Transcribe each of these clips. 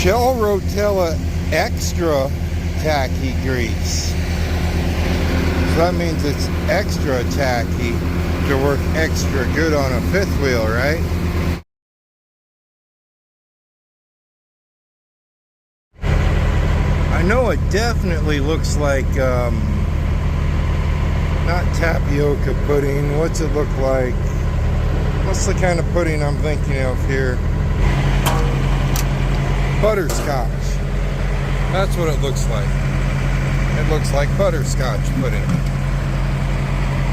Shell Rotella extra tacky grease. So that means it's extra tacky to work extra good on a fifth wheel, right? I know it definitely looks like not tapioca pudding. What's it look like? What's the kind of pudding I'm thinking of here? Butterscotch. That's what it looks like. It looks like butterscotch pudding.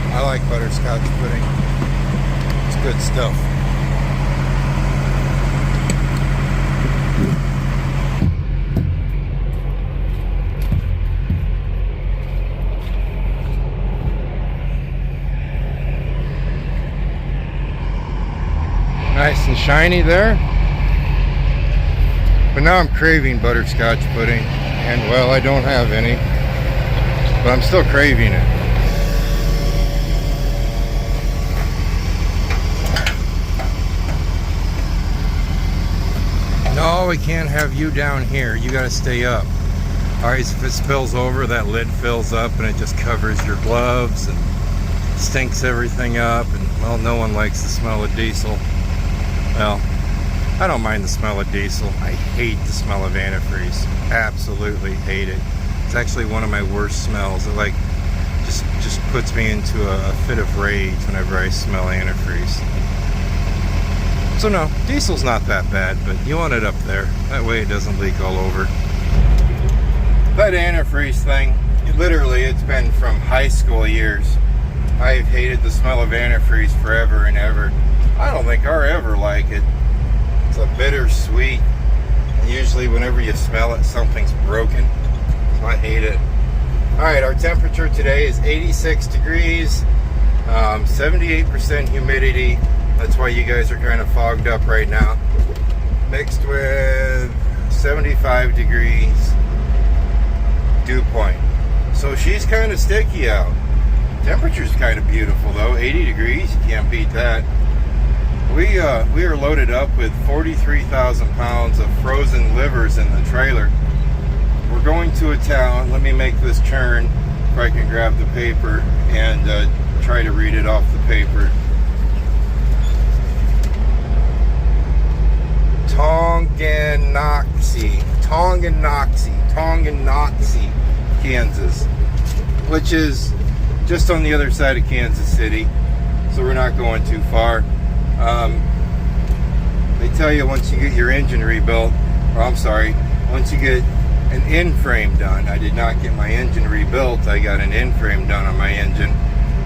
I like butterscotch pudding. It's good stuff. Nice and shiny there. But now I'm craving butterscotch pudding. And well, I don't have any. But I'm still craving it. No, we can't have you down here. You gotta stay up. Alright, if it spills over, that lid fills up and it just covers your gloves and stinks everything up. And well, no one likes the smell of diesel. Well, I don't mind the smell of diesel. I hate the smell of antifreeze. Absolutely hate it. It's actually one of my worst smells. It like just puts me into a fit of rage whenever I smell antifreeze. So no, diesel's not that bad, but you want it up there. That way it doesn't leak all over. That antifreeze thing, it's been from high school years. I've hated the smell of antifreeze forever and ever. I don't think I'll ever like it. It's a bittersweet, and usually whenever you smell it, something's broken. So I hate it. Alright, our temperature today is 86 degrees, 78% humidity. That's why you guys are kind of fogged up right now. Mixed with 75 degrees dew point. So she's kind of sticky out. Temperature's kind of beautiful though, 80 degrees, you can't beat that. We are loaded up with 43,000 pounds of frozen livers in the trailer. We're going to a town. Let me make this turn if I can grab the paper and try to read it off the paper. Tonganoxie, Kansas, which is just on the other side of Kansas City, so we're not going too far. They tell you once you get your engine rebuilt, once you get an in-frame done. I did not get my engine rebuilt, I got an in-frame done on my engine.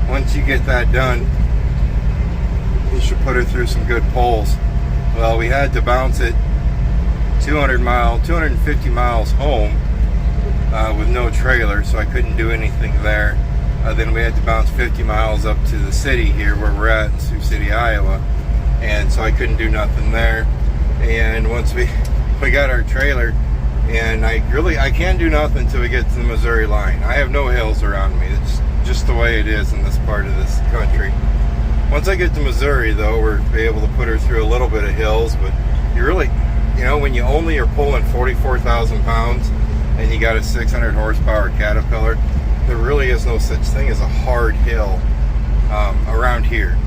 Once you get that done, you should put it through some good pulls. Well, we had to bounce it 250 miles home with no trailer, so I couldn't do anything there. Then we had to bounce 50 miles up to the city here where we're at in Sioux City, Iowa, and so I couldn't do nothing there. And once we got our trailer, and I can't do nothing until we get to the Missouri line. I have no hills around me. It's just the way it is in this part of this country. Once I get to Missouri though, we're able to put her through a little bit of hills, but you really, when you only are pulling 44,000 pounds and you got a 600 horsepower Caterpillar, there really is no such thing as a hard hill around here.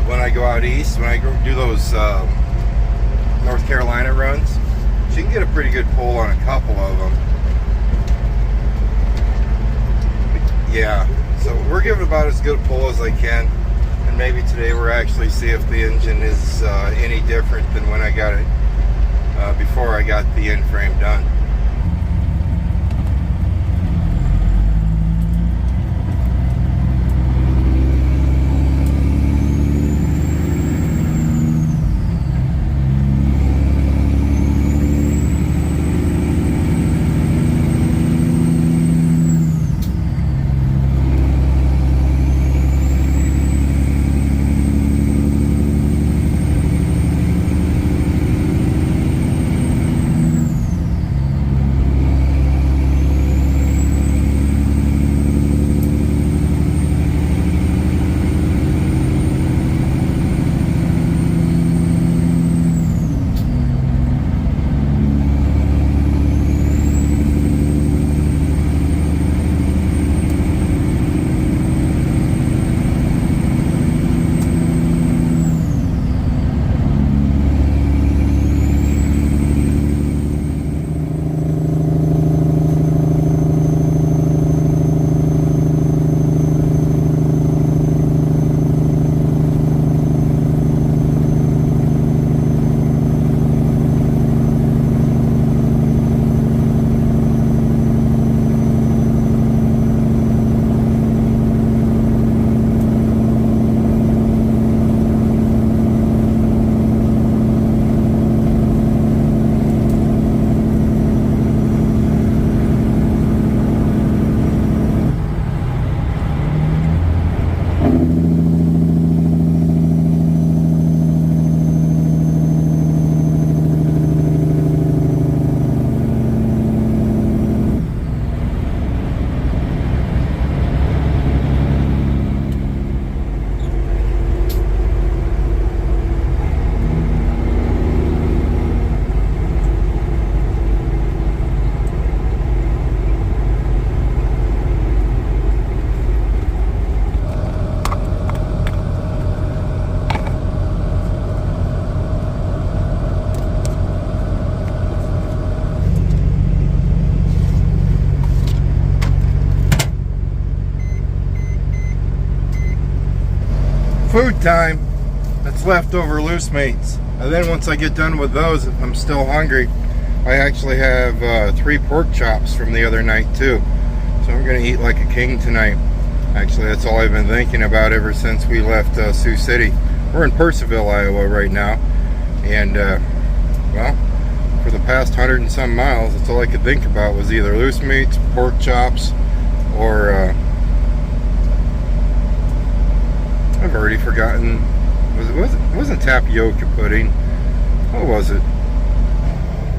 When I go out east, when I go do those North Carolina runs, you can get a pretty good pull on a couple of them. But yeah, so we're giving about as good a pull as I can, and maybe today we'll actually see if the engine is any different than when I got it before I got the in-frame done. food time. That's leftover loose meats. And then once I get done with those, if I'm still hungry, I actually have 3 pork chops from the other night too. So I'm gonna eat like a king tonight. Actually, that's all I've been thinking about ever since we left Sioux City. We're in Purcellville, Iowa right now. And well, for the past 100 and some miles, that's all I could think about was either loose meats, pork chops, or I've already forgotten. It wasn't tapioca pudding. What was it?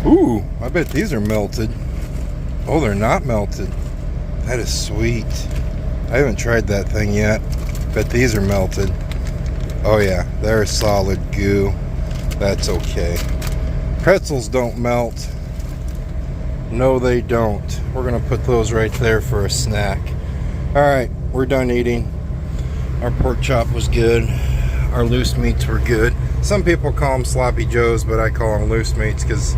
Ooh, I bet these are melted. Oh, they're not melted. That is sweet. I haven't tried that thing yet. Bet these are melted. Oh yeah, they're solid goo. That's okay. Pretzels don't melt. No, they don't. We're gonna put those right there for a snack. Alright, we're done eating. Our pork chop was good. Our loose meats were good. Some people call them sloppy joes, but I call them loose meats because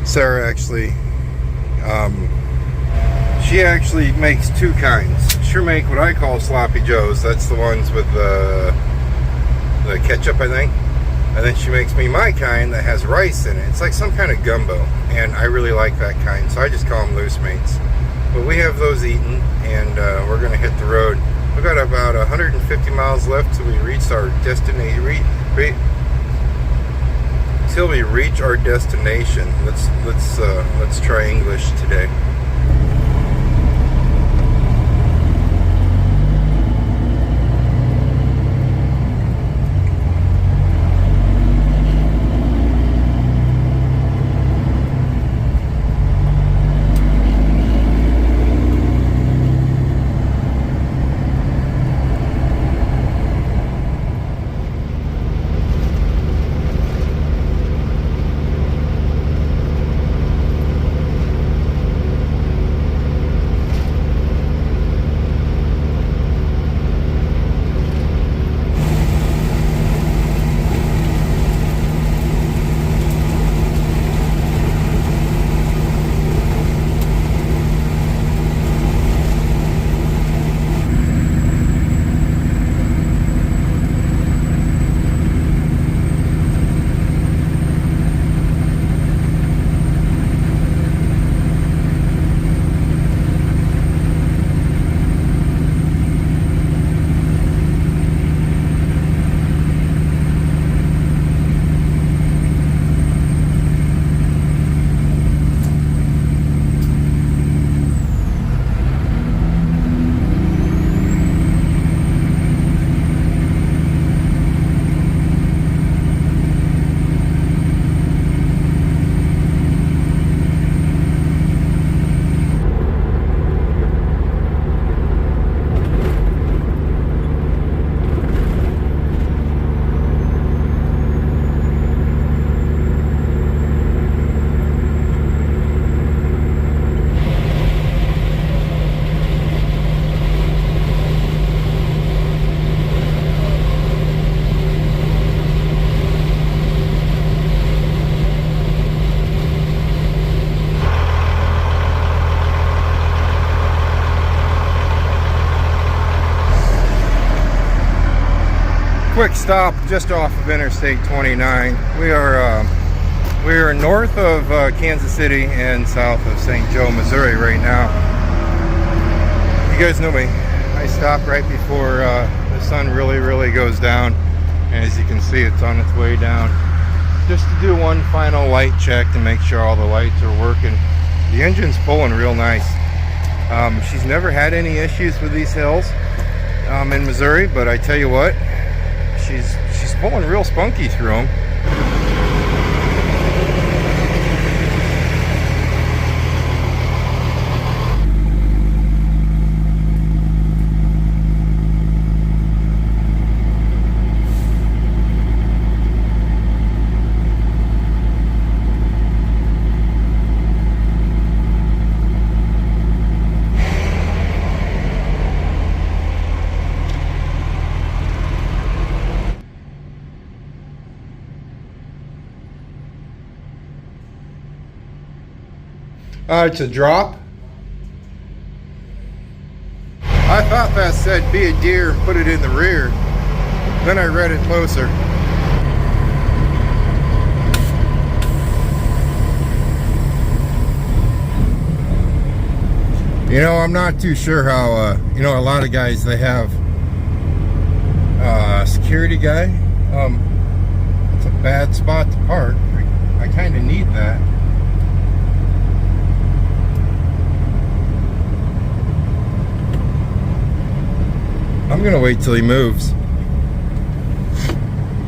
Sarah actually she actually makes 2 kinds. She'll make what I call sloppy joes. That's the ones with the ketchup, I think. And then she makes me my kind that has rice in it. It's like some kind of gumbo, and I really like that kind, so I just call them loose meats. But we have those eaten, and we're gonna hit the road. We've got about 150 miles left till we reach our destination. Till we reach our destination. Let's try English today. Quick stop just off of Interstate 29. We are north of Kansas City and south of St. Joe, Missouri right now. You guys know me. I stop right before the sun really goes down, and as you can see, it's on its way down. Just to do one final light check to make sure all the lights are working. The engine's pulling real nice. She's never had any issues with these hills in Missouri, but I tell you what, she's pulling real spunky through them. It's a drop. I thought thought that said be a deer and put it in the rear. Then I read it closer. You know, I'm not too sure how, you know, a lot of guys, they have a security guy. It's a bad spot to park. I kind of need that. I'm gonna wait till he moves.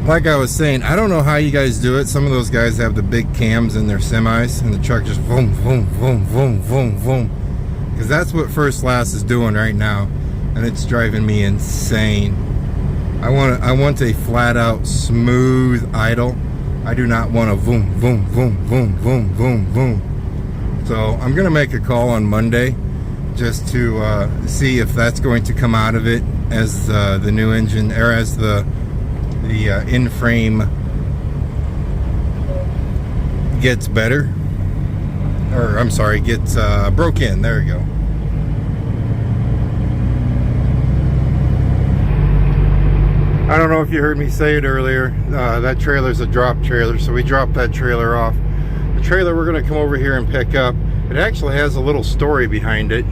Like I was saying, I don't know how you guys do it. Some of those guys have the big cams in their semis and the truck just boom, boom, boom, boom, boom, boom. Because that's what First Class is doing right now, and it's driving me insane. I want a flat out smooth idle. I do not want a boom, boom, boom, boom, boom, boom, boom. So I'm gonna make a call on Monday just to see if that's going to come out of it as the new engine, or as the in-frame gets better, or I'm sorry, gets broke in. There we go. I don't know if you heard me say it earlier, that trailer's a drop trailer, so we dropped that trailer off. The trailer we're going to come over here and pick up, it actually has a little story behind it.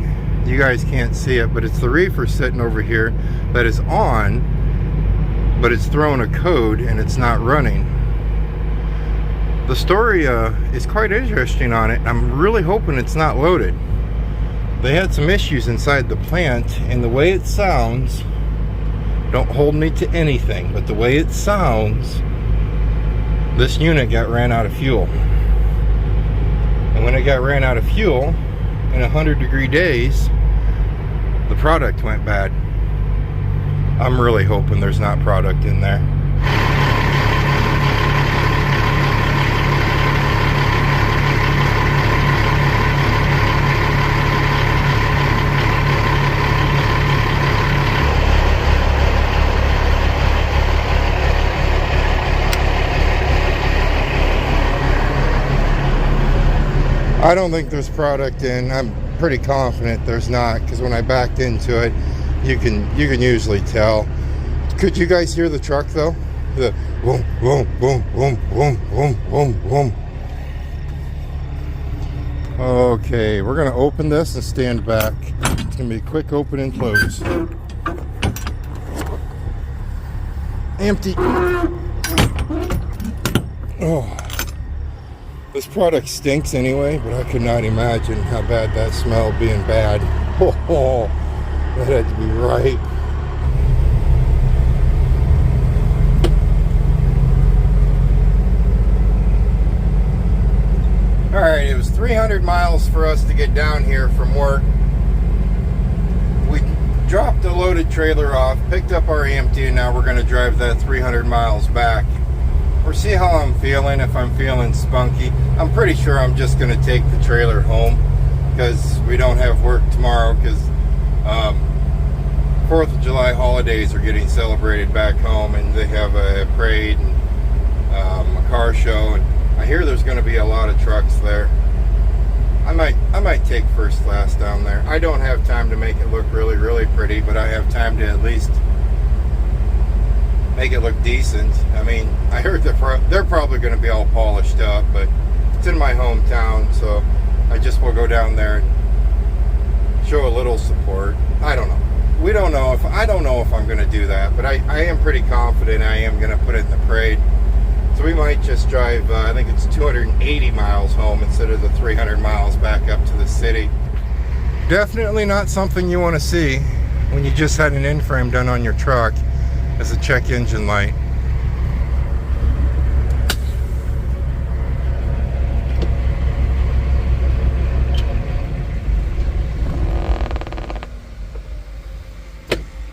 You guys can't see it, but it's the reefer sitting over here that is on, but it's throwing a code and it's not running. The story is quite interesting on it. I'm really hoping it's not loaded. They had some issues inside the plant, and the way it sounds, don't hold me to anything, but the way it sounds, this unit got ran out of fuel. And when it got ran out of fuel, in 100-degree days, the product went bad. I'm really hoping there's not product in there. I don't think there's product in. I'm pretty confident there's not, because when I backed into it, you can usually tell. Could you guys hear the truck though? The boom, boom, boom, boom, boom, boom, boom, boom. Okay, we're gonna open this and stand back. It's gonna be a quick open and close. Empty. Oh. This product stinks anyway, but I could not imagine how bad that smelled being bad. Oh, that had to be right. Alright, it was 300 miles for us to get down here from work. We dropped the loaded trailer off, picked up our empty, and now we're going to drive that 300 miles back. We'll see how I'm feeling. If I'm feeling spunky, I'm pretty sure I'm just going to take the trailer home, because we don't have work tomorrow, because 4th of July holidays are getting celebrated back home, and they have a parade and a car show, and I hear there's going to be a lot of trucks there. I might take First Class down there. I don't have time to make it look really, really pretty, but I have time to at least make it look decent. I mean, I heard they're probably going to be all polished up, but it's in my hometown, so I just will go down there and show a little support. I don't know. I don't know if I'm going to do that, but I am pretty confident I am going to put it in the parade. So we might just drive, I think it's 280 miles home instead of the 300 miles back up to the city. Definitely not something you want to see when you just had an in-frame done on your truck as a check engine light.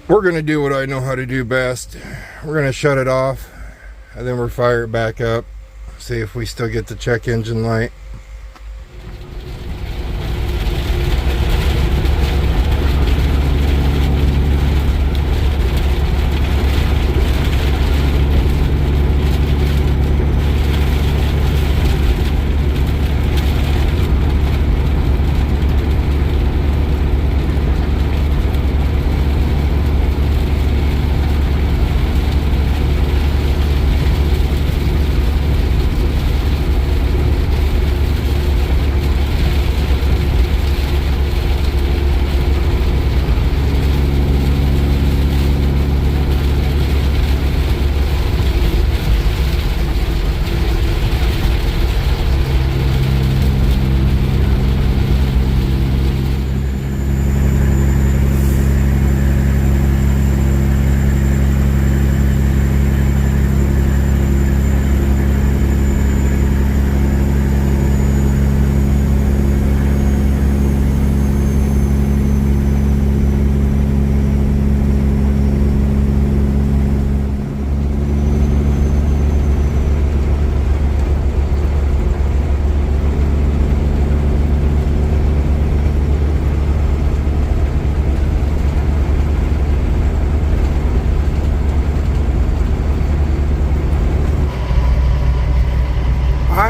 We're going to do what I know how to do best. We're going to shut it off, and then we'll fire it back up, see if we still get the check engine light.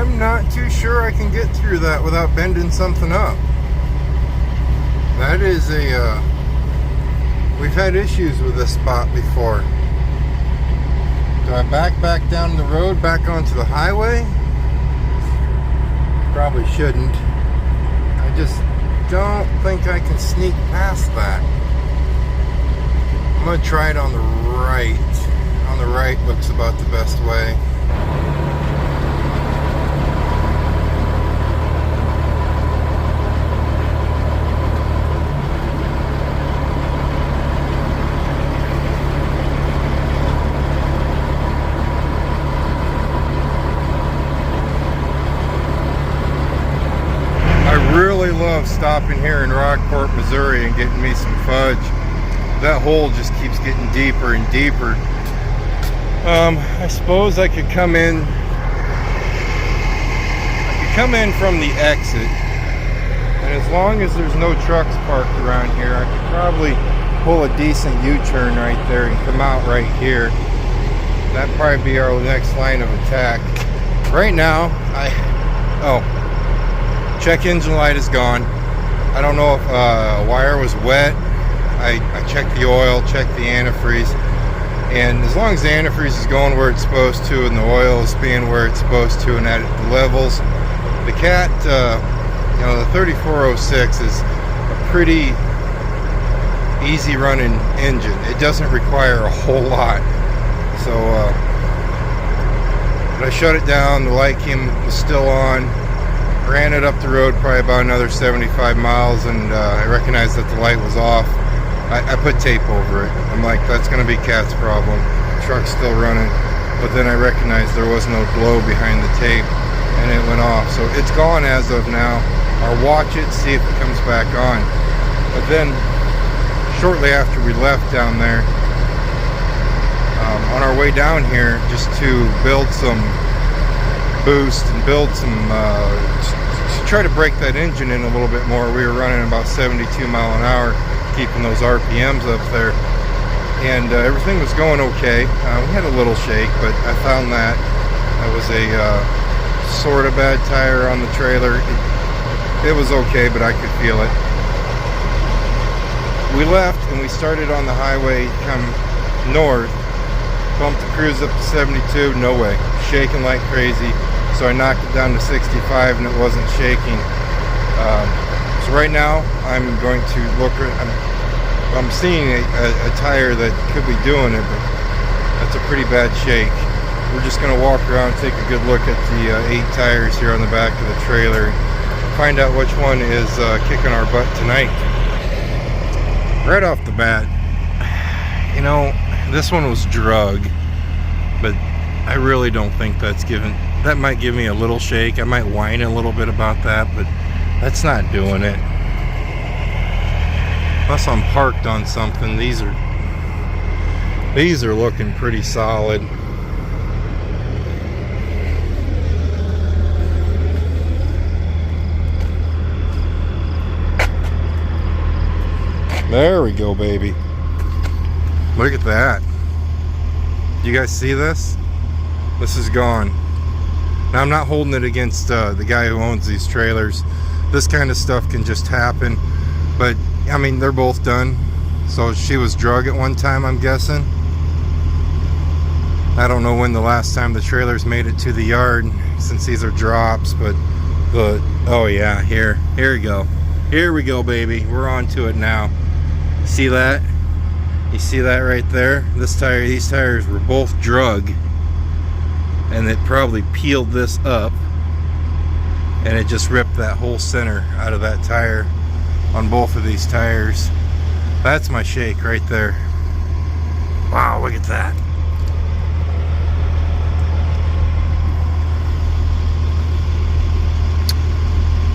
I'm not too sure I can get through that without bending something up. That is a, we've had issues with this spot before. Do I back down the road, back onto the highway? Probably shouldn't. I just don't think I can sneak past that. I'm gonna try it on the right. On the right looks about the best way. I really love stopping here in Rockport, Missouri and getting me some fudge. That hole just keeps getting deeper and deeper. I suppose I could come in. From the exit, and as long as there's no trucks parked around here, I could probably pull a decent U-turn right there and come out right here. That'd probably be our next line of attack. Right now, check engine light is gone. I don't know if wire was wet. I checked the oil, checked the antifreeze, and as long as the antifreeze is going where it's supposed to and the oil is being where it's supposed to and at the levels, the Cat, the 3406 is a pretty easy running engine. It doesn't require a whole lot. So, but I shut it down, the light was still on, ran it up the road probably about another 75 miles, and I recognized that the light was off. I put tape over it. I'm like, that's going to be Cat's problem. The truck's still running. But then I recognized there was no glow behind the tape, and it went off. So it's gone as of now. I'll watch it, see if it comes back on. But then, shortly after we left down there, on our way down here, just to build some boost and build some, to try to break that engine in a little bit more, we were running about 72 mile an hour, keeping those RPMs up there, and everything was going okay. We had a little shake, but I found that was a sort of bad tire on the trailer. It was okay, but I could feel it. We left and we started on the highway, come north, bumped the cruise up to 72, no way, shaking like crazy. So I knocked it down to 65 and it wasn't shaking. So right now I'm going to look. I'm seeing a tire that could be doing it, but that's a pretty bad shake. We're just going to walk around and take a good look at the 8 tires here on the back of the trailer, find out which one is kicking our butt tonight. Right off the bat, this one was drug, but I really don't think that might give me a little shake. I might whine a little bit about that, but that's not doing it. Unless I'm parked on something. These are looking pretty solid. There we go, baby. Look at that. You guys see this? This is gone. Now, I'm not holding it against the guy who owns these trailers. This kind of stuff can just happen. But, I mean, they're both done. So she was drug at one time, I'm guessing. I don't know when the last time the trailers made it to the yard, since these are drops. But, oh yeah, here we go. Here we go, baby. We're on to it now. See that? You see that right there? These tires were both drug, and it probably peeled this up, and it just ripped that whole center out of that tire on both of these tires. That's my shake right there. Wow, look at that.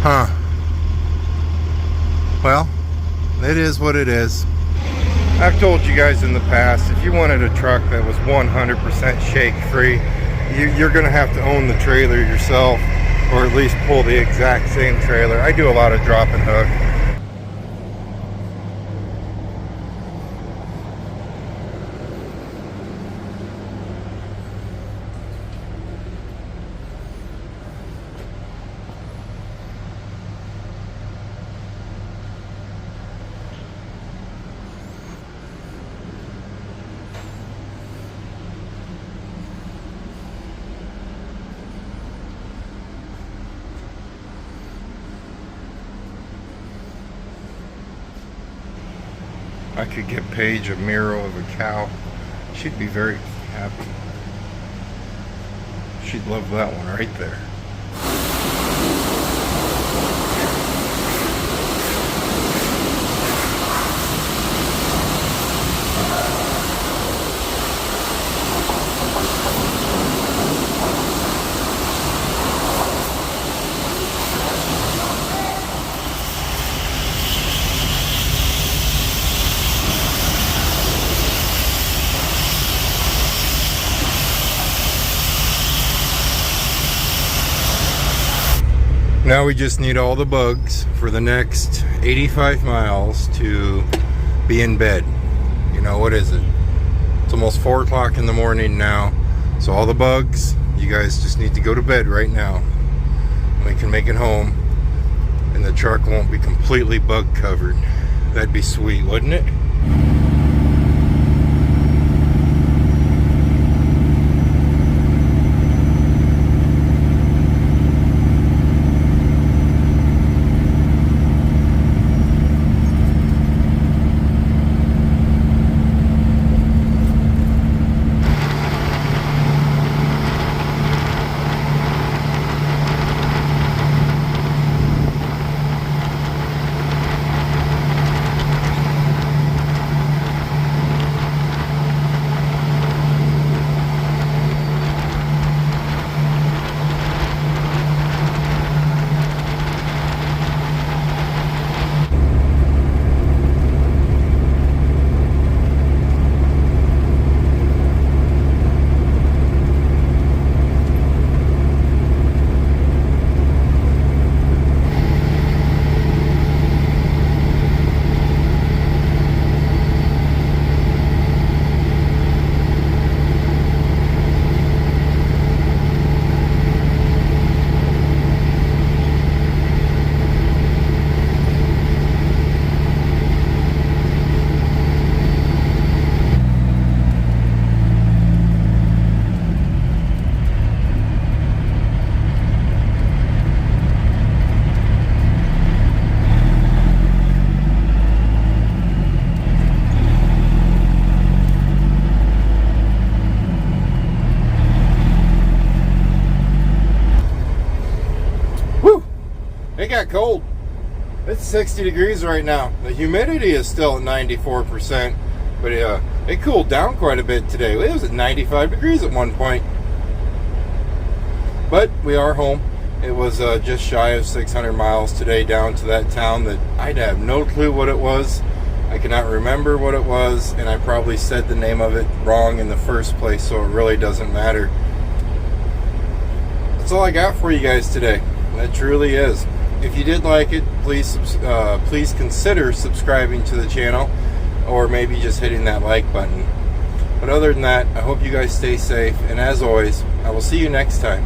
Huh. Well, it is what it is. I've told you guys in the past, if you wanted a truck that was 100% shake free, you're going to have to own the trailer yourself, or at least pull the exact same trailer. I do a lot of drop and hook. I could get Paige a mirror of a cow. She'd be very happy. She'd love that one right there. Now we just need all the bugs for the next 85 miles to be in bed. You know, what is it? It's almost 4 o'clock in the morning now. So all the bugs, you guys just need to go to bed right now. We can make it home and the truck won't be completely bug covered. That'd be sweet, wouldn't it? It got cold. It's 60 degrees right now. The humidity is still at 94%, but it cooled down quite a bit today. It was at 95 degrees at one point. But we are home. It was just shy of 600 miles today down to that town that I'd have no clue what it was. I cannot remember what it was, and I probably said the name of it wrong in the first place, so it really doesn't matter. That's all I got for you guys today. That truly is. If you did like it, please consider subscribing to the channel, or maybe just hitting that like button. But other than that, I hope you guys stay safe, and as always, I will see you next time.